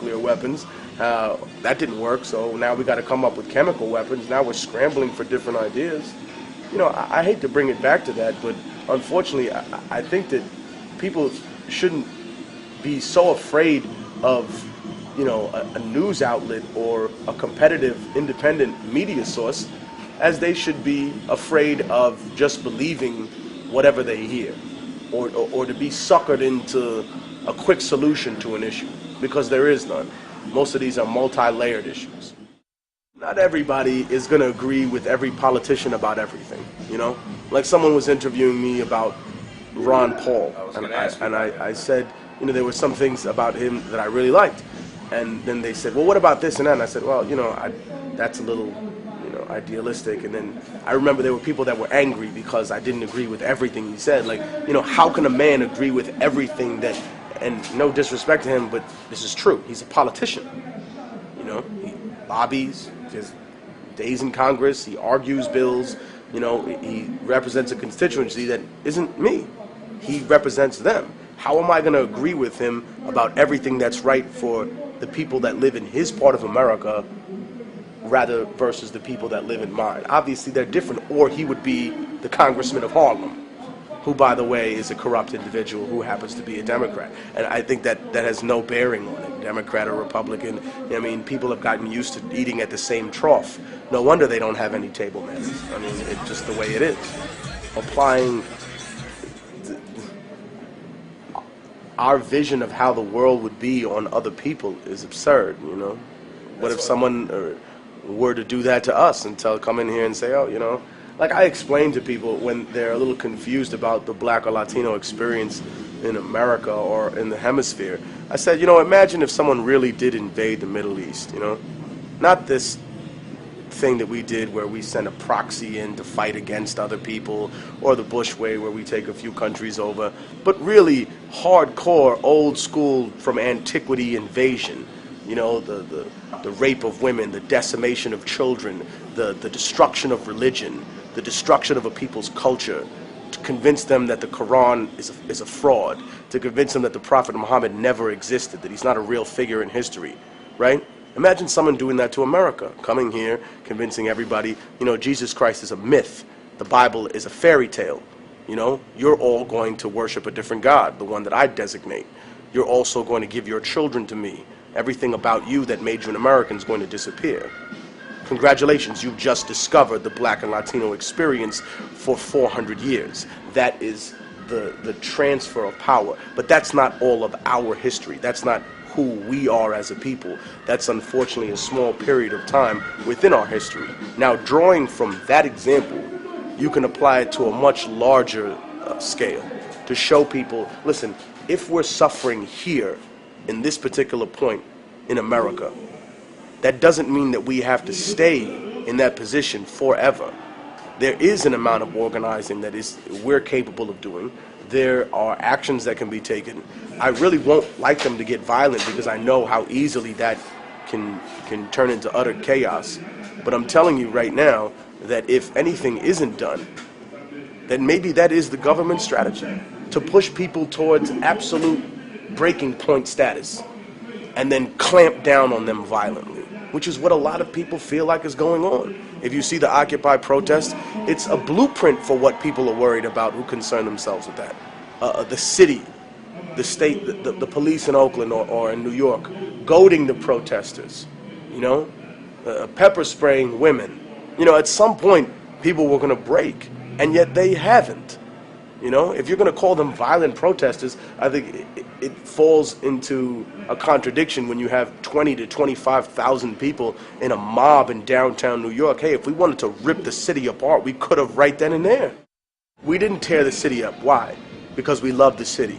nuclear weapons. That didn't work, so now we got to come up with chemical weapons. Now we're scrambling for different ideas. You know, I hate to bring it back to that, but unfortunately, I think that people shouldn't be so afraid of, you know, a news outlet or a competitive independent media source as they should be afraid of just believing whatever they hear, or to be suckered into a quick solution to an issue, because there is none. Most of these are multi-layered issues. Not everybody is going to agree with every politician about everything, you know? Like someone was interviewing me about Ron Paul, and I said, you know, there were some things about him that I really liked. And then they said, well, what about this and that? And I said, well, you know, that's a little, you know, idealistic. And then I remember there were people that were angry because I didn't agree with everything he said. Like, you know, how can a man agree with everything that, and no disrespect to him, but this is true. He's a politician. You know, he lobbies, his days in Congress, he argues bills, you know, he represents a constituency that isn't me. He represents them. How am I going to agree with him about everything that's right for the people that live in his part of America rather versus the people that live in mine? Obviously they're different, or he would be the Congressman of Harlem, who, by the way, is a corrupt individual who happens to be a Democrat. And I think that has no bearing on it, Democrat or Republican. I mean, people have gotten used to eating at the same trough. No wonder they don't have any table manners. I mean, it's just the way it is. Applying our vision of how the world would be on other people is absurd, you know? What if someone were to do that to us and come in here and say, oh, you know, like I explain to people when they're a little confused about the black or Latino experience in America or in the hemisphere, I said, you know, imagine if someone really did invade the Middle East, you know? Not this thing that we did where we send a proxy in to fight against other people, or the Bush way where we take a few countries over, but really hardcore, old school, from antiquity invasion. You know, the rape of women, the decimation of children, the destruction of religion, the destruction of a people's culture, to convince them that the Quran is a fraud, to convince them that the Prophet Muhammad never existed, that he's not a real figure in history, right? Imagine someone doing that to America, coming here, convincing everybody, you know, Jesus Christ is a myth, the Bible is a fairy tale, you know, you're all going to worship a different God, the one that I designate. You're also going to give your children to me. Everything about you that made you an American is going to disappear. Congratulations, you've just discovered the black and Latino experience for 400 years. That is the transfer of power. But that's not all of our history. That's not who we are as a people. That's unfortunately a small period of time within our history. Now, drawing from that example, you can apply it to a much larger scale to show people, listen, if we're suffering here in this particular point in America, that doesn't mean that we have to stay in that position forever. There is an amount of organizing that we're capable of doing. There are actions that can be taken. I really won't like them to get violent because I know how easily that can turn into utter chaos. But I'm telling you right now that if anything isn't done, then maybe that is the government strategy, to push people towards absolute breaking point status and then clamp down on them violently, which is what a lot of people feel like is going on. If you see the Occupy protest, it's a blueprint for what people are worried about who concern themselves with that. The city, the state, the police in Oakland or in New York, goading the protesters, you know, pepper spraying women. You know, at some point, people were going to break, and yet they haven't. You know, if you're going to call them violent protesters, I think it falls into a contradiction when you have 20 to 25,000 people in a mob in downtown New York. Hey, if we wanted to rip the city apart, we could have right then and there. We didn't tear the city up. Why? Because we love the city.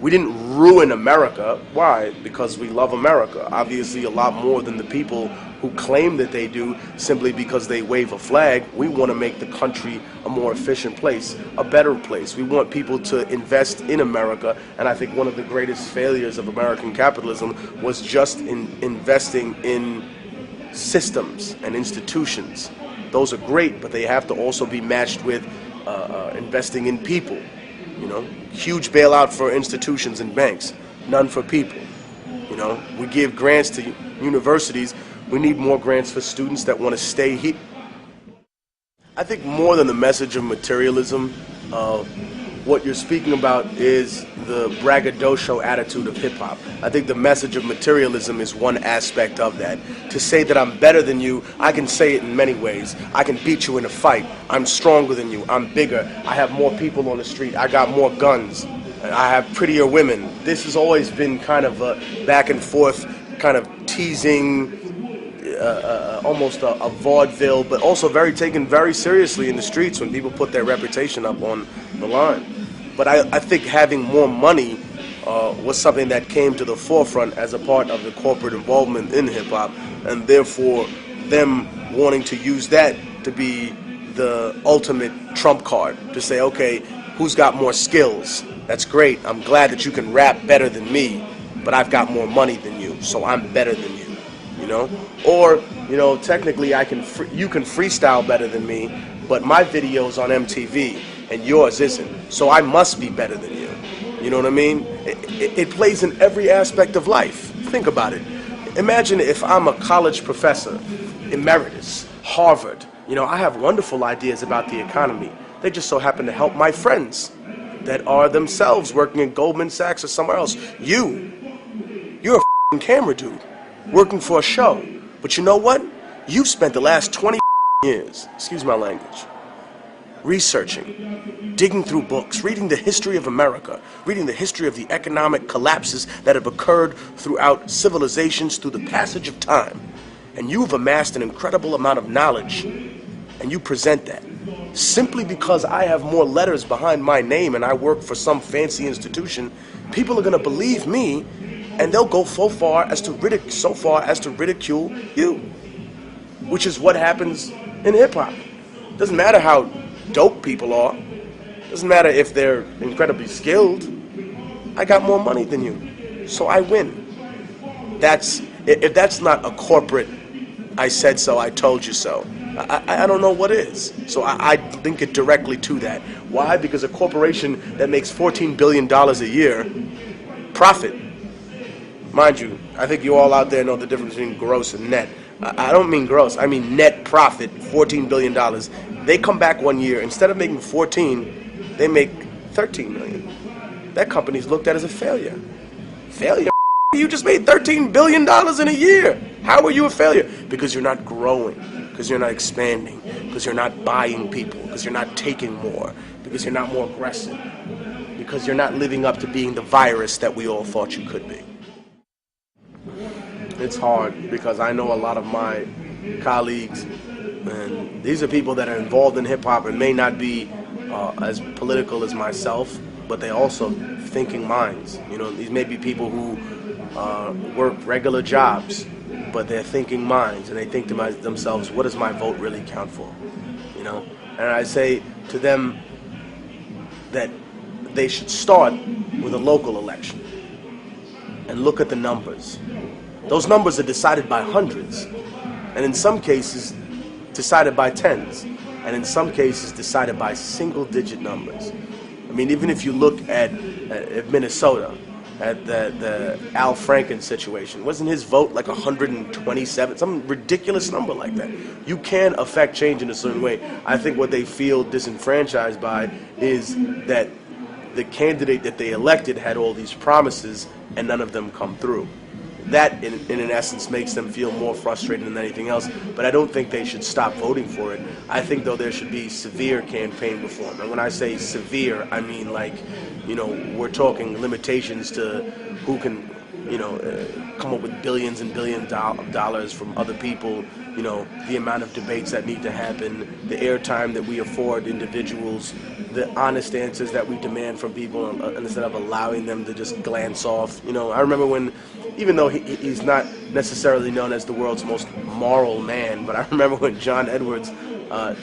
We didn't ruin America. Why? Because we love America. Obviously a lot more than the people who claim that they do simply because they wave a flag. We want to make the country a more efficient place, a better place. We want people to invest in America, and I think one of the greatest failures of American capitalism was just in investing in systems and institutions. Those are great, but they have to also be matched with investing in people. You know, huge bailout for institutions and banks, none for people. You know. We give grants to universities. We need more grants for students that want to stay here. I think more than the message of materialism, what you're speaking about is the braggadocio attitude of hip-hop. I think the message of materialism is one aspect of that. To say that I'm better than you, I can say it in many ways. I can beat you in a fight. I'm stronger than you. I'm bigger. I have more people on the street. I got more guns. I have prettier women. This has always been kind of a back and forth, kind of teasing, almost a vaudeville, but also taken very seriously in the streets when people put their reputation up on the line. But I think having more money was something that came to the forefront as a part of the corporate involvement in hip-hop, and therefore them wanting to use that to be the ultimate trump card, to say, okay, who's got more skills? That's great. I'm glad that you can rap better than me, but I've got more money than you, so I'm better than you. Or technically you can freestyle better than me, but my video's on MTV and yours isn't, so I must be better than you. You know what I mean? It plays in every aspect of life. Think about it. Imagine if I'm a college professor, emeritus, Harvard. I have wonderful ideas about the economy. They just so happen to help my friends that are themselves working at Goldman Sachs or somewhere else. You're a f***ing camera dude working for a show. But you know what? You've spent the last 20 years, excuse my language, researching, digging through books, reading the history of America, reading the history of the economic collapses that have occurred throughout civilizations through the passage of time. And you've amassed an incredible amount of knowledge, and you present that. Simply because I have more letters behind my name and I work for some fancy institution, people are going to believe me, and they'll go so far as to ridicule you, which is what happens in hip-hop. Doesn't matter how dope people are. Doesn't matter if they're incredibly skilled. I got more money than you, so I win. If that's not a corporate, I said so, I told you so, I don't know what is. So I link it directly to that. Why? Because a corporation that makes $14 billion a year, profit. Mind you, I think you all out there know the difference between gross and net. I don't mean gross, I mean net profit, $14 billion. They come back one year, instead of making 14, they make 13 million. That company's looked at as a failure. Failure? You just made $13 billion in a year. How are you a failure? Because you're not growing, because you're not expanding, because you're not buying people, because you're not taking more, because you're not more aggressive, because you're not living up to being the virus that we all thought you could be. It's hard because I know a lot of my colleagues, and these are people that are involved in hip-hop and may not be as political as myself, but they also thinking minds. These may be people who work regular jobs, but they're thinking minds, and they think to themselves, what does my vote really count for? And I say to them that they should start with a local election and look at the numbers. Those numbers are decided by hundreds, and in some cases decided by tens, and in some cases decided by single-digit numbers. I mean, even if you look at Minnesota, at the Al Franken situation, wasn't his vote like 127, some ridiculous number like that? You can affect change in a certain way. I think what they feel disenfranchised by is that the candidate that they elected had all these promises and none of them come through. That, in essence, makes them feel more frustrated than anything else, but I don't think they should stop voting for it. I think, though, there should be severe campaign reform. And when I say severe, I mean, like, we're talking limitations to who can, come up with billions and billions of dollars from other people, the amount of debates that need to happen, the airtime that we afford individuals, the honest answers that we demand from people instead of allowing them to just glance off. I remember when, even though he's not necessarily known as the world's most moral man, but I remember when John Edwards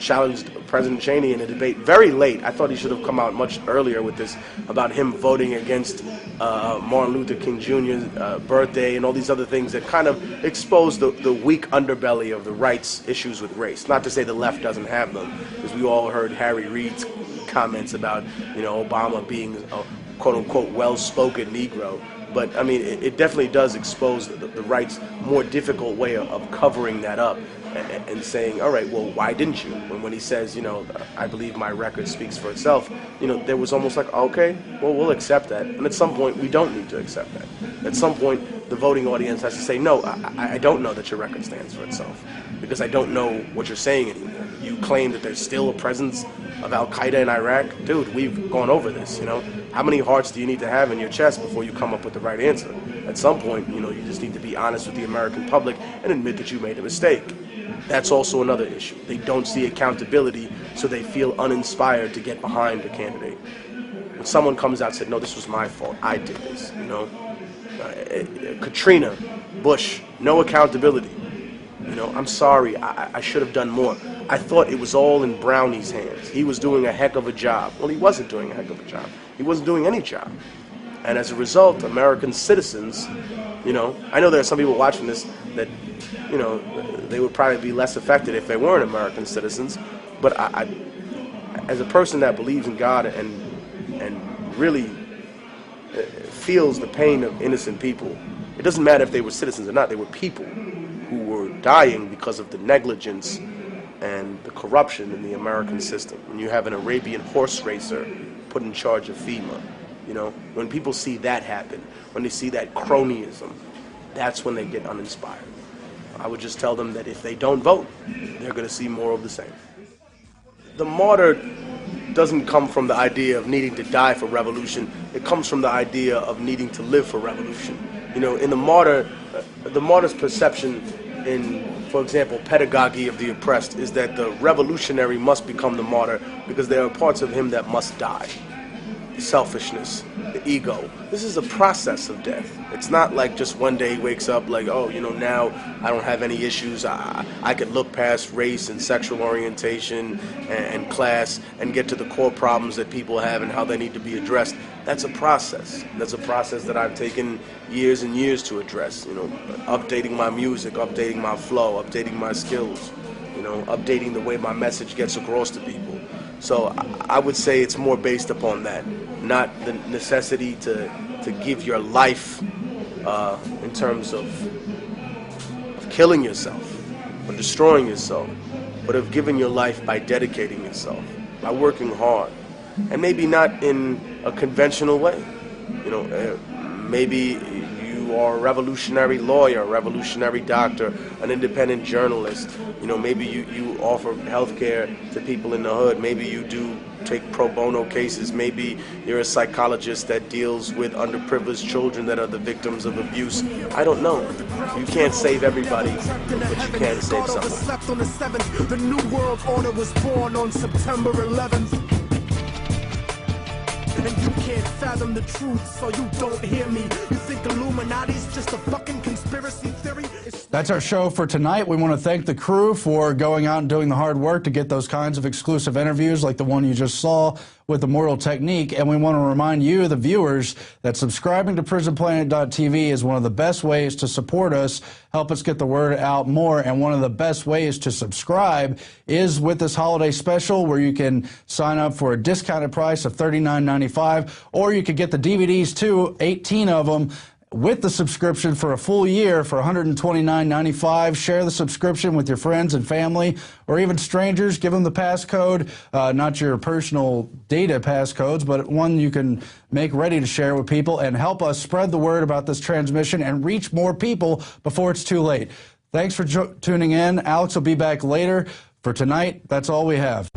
challenged President Cheney in a debate very late. I thought he should have come out much earlier with this, about him voting against Martin Luther King Jr.'s birthday and all these other things that kind of exposed the weak underbelly of the right's issues with race. Not to say the left doesn't have them, because we all heard Harry Reid's comments about Obama being a quote-unquote well-spoken Negro. But I mean, it definitely does expose the right's more difficult way of covering that up and saying, all right, well, why didn't you? When he says, you know, I believe my record speaks for itself, you know, there was almost like, okay, well, we'll accept that. And at some point, we don't need to accept that. At some point, the voting audience has to say, no, I don't know that your record stands for itself, because I don't know what you're saying anymore. You claim that there's still a presence of Al-Qaeda in Iraq. Dude, we've gone over this, you know. How many hearts do you need to have in your chest before you come up with the right answer? At some point, you know, you just need to be honest with the American public and admit that you made a mistake. That's also another issue. They don't see accountability, so they feel uninspired to get behind a candidate. When someone comes out and said, no, this was my fault, I did this, you know. Katrina, Bush, no accountability. You know, I'm sorry, I should have done more. I thought it was all in Brownie's hands. He was doing a heck of a job. Well, he wasn't doing a heck of a job. He wasn't doing any job. And as a result, American citizens, you know, I know there are some people watching this that, you know, they would probably be less affected if they weren't American citizens. But I as a person that believes in God and really feels the pain of innocent people, it doesn't matter if they were citizens or not, they were people who were dying because of the negligence and the corruption in the American system. When you have an Arabian horse racer put in charge of FEMA, you know, when people see that happen, when they see that cronyism, that's when they get uninspired. I would just tell them that if they don't vote, they're going to see more of the same. The martyr doesn't come from the idea of needing to die for revolution. It comes from the idea of needing to live for revolution. You know, in the martyr's perception in, for example, Pedagogy of the Oppressed, is that the revolutionary must become the martyr because there are parts of him that must die. Selfishness, the ego. This is a process of death. It's not like just one day he wakes up like, oh, you know, now I don't have any issues. I could look past race and sexual orientation and class and get to the core problems that people have and how they need to be addressed. That's a process. That's a process that I've taken years and years to address. You know, updating my music, updating my flow, updating my skills, you know, updating the way my message gets across to people. So I would say it's more based upon that, not the necessity to give your life in terms of killing yourself or destroying yourself, but of giving your life by dedicating yourself, by working hard, and maybe not in a conventional way. You know, maybe you are a revolutionary lawyer, a revolutionary doctor, an independent journalist. You know, maybe you offer health care to people in the hood. Maybe you do take pro bono cases. Maybe you're a psychologist that deals with underprivileged children that are the victims of abuse. I don't know. You can't save everybody, but you can save someone. The New World Order was born on September 11th. And you can't fathom the truth, so you don't hear me. You think Illuminati's just a fucking conspiracy theory? That's our show for tonight. We want to thank the crew for going out and doing the hard work to get those kinds of exclusive interviews like the one you just saw with Immortal Technique. And we want to remind you, the viewers, that subscribing to PrisonPlanet.tv is one of the best ways to support us, help us get the word out more. And one of the best ways to subscribe is with this holiday special, where you can sign up for a discounted price of $39.95, or you could get the DVDs too, 18 of them, with the subscription for a full year for $129.95. Share the subscription with your friends and family, or even strangers. Give them the passcode, not your personal data passcodes, but one you can make ready to share with people, and help us spread the word about this transmission and reach more people before it's too late. Thanks for tuning in. Alex will be back later. For tonight, that's all we have.